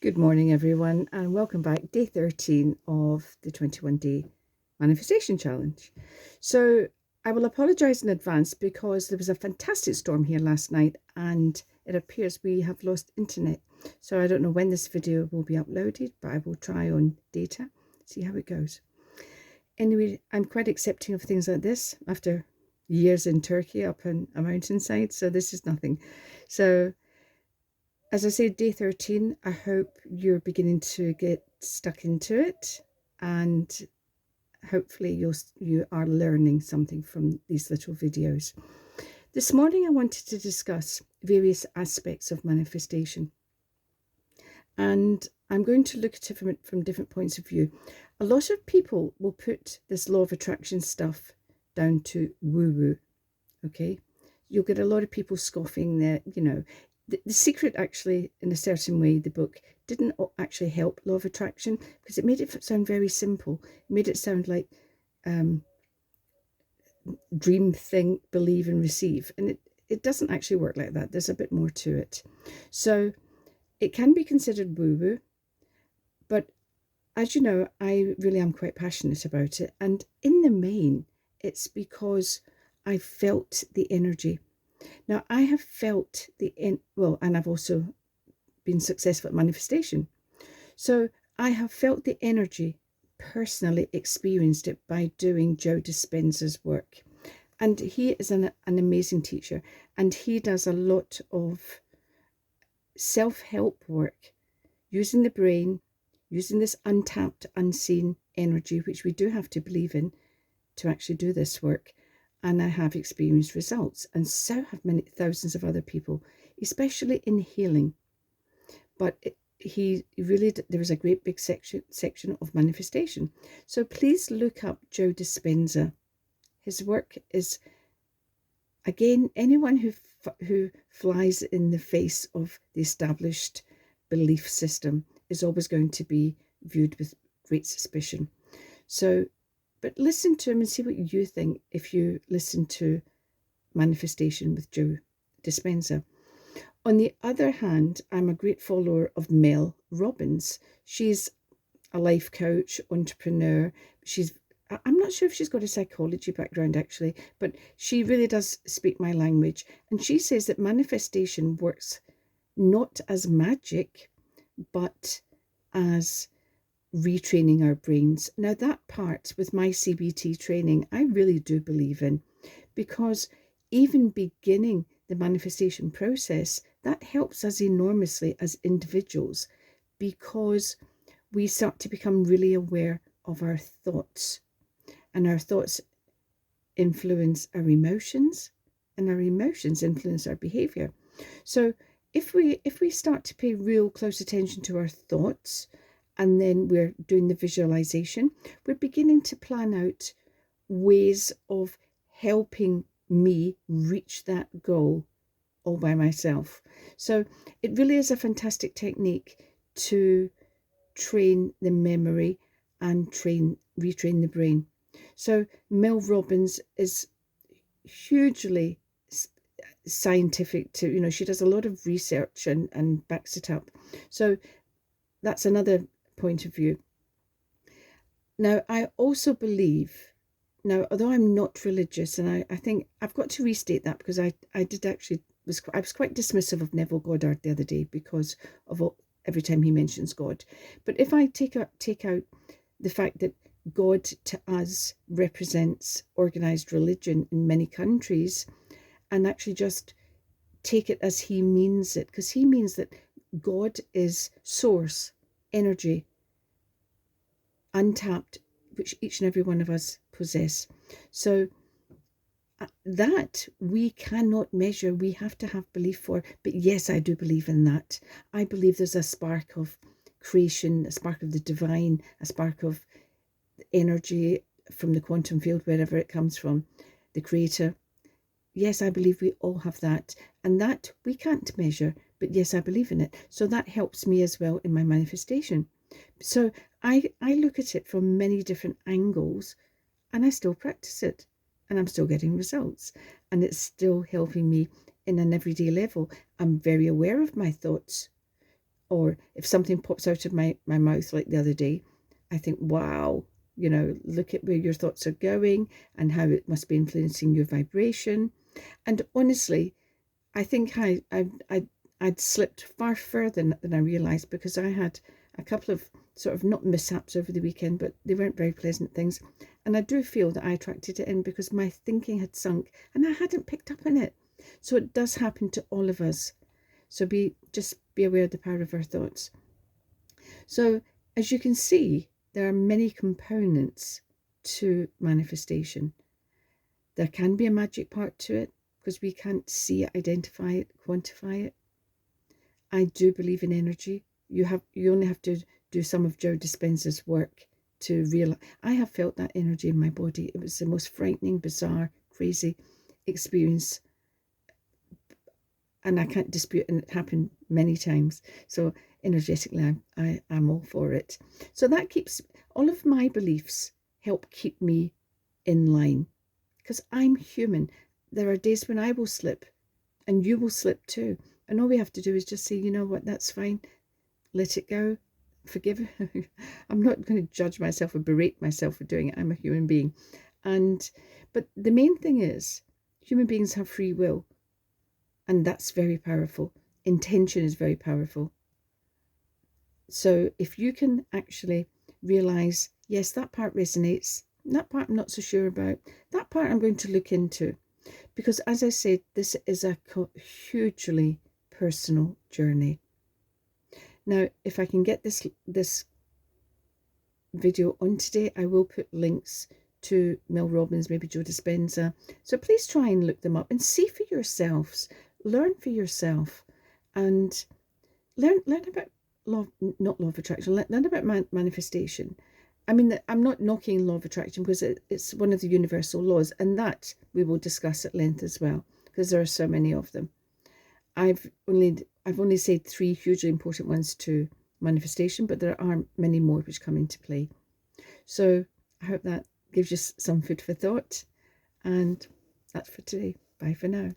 Good morning, everyone, and welcome back. Day 13 of the 21-day manifestation challenge. So I will apologise in advance because there was a fantastic storm here last night and it appears we have lost internet. So I don't know when this video will be uploaded, but I will try on data, see how it goes. Anyway, I'm quite accepting of things like this after years in Turkey up on a mountainside, so this is nothing. So as I said, day 13, I hope you're beginning to get stuck into it, and hopefully you are learning something from these little videos. This morning I wanted to discuss various aspects of manifestation, and I'm going to look at it from different points of view. A lot of people will put this law of attraction stuff down to woo-woo, okay? You'll get a lot of people scoffing that, the secret, actually, in a certain way, the book didn't actually help law of attraction because it made it sound very simple. It made it sound like dream, think, believe and receive. And it doesn't actually work like that. There's a bit more to it. So it can be considered woo-woo, but as you know, I really am quite passionate about it. And in the main, it's because I felt the energy. Now, I have felt and I've also been successful at manifestation. So I have felt the energy, personally experienced it by doing Joe Dispenza's work. And he is an amazing teacher, and he does a lot of self-help work using the brain, using this untapped, unseen energy, which we do have to believe in to actually do this work. And I have experienced results, and so have many thousands of other people, especially in healing. But there is a great big section of manifestation. So please look up Joe Dispenza. His work is, again, anyone who flies in the face of the established belief system is always going to be viewed with great suspicion. So, but listen to him and see what you think if you listen to Manifestation with Joe Dispenza. On the other hand, I'm a great follower of Mel Robbins. She's a life coach, entrepreneur. I'm not sure if she's got a psychology background actually, but she really does speak my language. And she says that manifestation works not as magic, but as retraining our brains. Now, that part with my CBT training, I really do believe in, because even beginning the manifestation process, that helps us enormously as individuals, because we start to become really aware of our thoughts, and our thoughts influence our emotions, and our emotions influence our behavior. So if we start to pay real close attention to our thoughts, and then we're doing the visualization, we're beginning to plan out ways of helping me reach that goal all by myself. So it really is a fantastic technique to train the memory and retrain the brain. So Mel Robbins is hugely scientific too. She does a lot of research and backs it up. So that's another point of view. Now, I also believe, although I'm not religious, and I think I've got to restate that, because I was quite dismissive of Neville Goddard the other day because of every time he mentions God. But if I take out the fact that God to us represents organized religion in many countries, and actually just take it as he means it, because he means that God is source, energy, untapped, which each and every one of us possess. So that we cannot measure, we have to have belief for. But yes, I do believe in that. I believe there's a spark of creation, a spark of the divine, a spark of energy from the quantum field, wherever it comes from, the creator. Yes, I believe we all have that, and that we can't measure, but yes, I believe in it. So that helps me as well in my manifestation. So I look at it from many different angles, and I still practice it, and I'm still getting results, and it's still helping me in an everyday level. I'm very aware of my thoughts Or if something pops out of my mouth like the other day, I think, wow, you know, look at where your thoughts are going and how it must be influencing your vibration. And honestly, I think I'd slipped far further than I realised, because I had a couple of sort of not mishaps over the weekend, but they weren't very pleasant things. And I do feel that I attracted it in because my thinking had sunk and I hadn't picked up on it. So it does happen to all of us. So just be aware of the power of our thoughts. So as you can see, there are many components to manifestation. There can be a magic part to it because we can't see it, identify it, quantify it. I do believe in energy. You only have to do some of Joe Dispenza's work to realize. I have felt that energy in my body. It was the most frightening, bizarre, crazy experience. And I can't dispute, and it happened many times. So energetically, I'm all for it. So that keeps, all of my beliefs help keep me in line, because I'm human. There are days when I will slip and you will slip too. And all we have to do is just say, you know what, that's fine. Let it go. Forgive. I'm not going to judge myself or berate myself for doing it. I'm a human being. But the main thing is, human beings have free will. And that's very powerful. Intention is very powerful. So if you can actually realize, yes, that part resonates, that part I'm not so sure about, that part I'm going to look into. Because as I said, this is a hugely personal journey. Now, if I can get this video on today, I will put links to Mel Robbins, maybe Joe Dispenza. So please try and look them up and see for yourselves. Learn for yourself and learn about not law of attraction, learn about manifestation. I mean, I'm not knocking law of attraction because it's one of the universal laws, and that we will discuss at length as well, because there are so many of them. I've only said 3 hugely important ones to manifestation, but there are many more which come into play. So I hope that gives you some food for thought, and that's for today. Bye for now.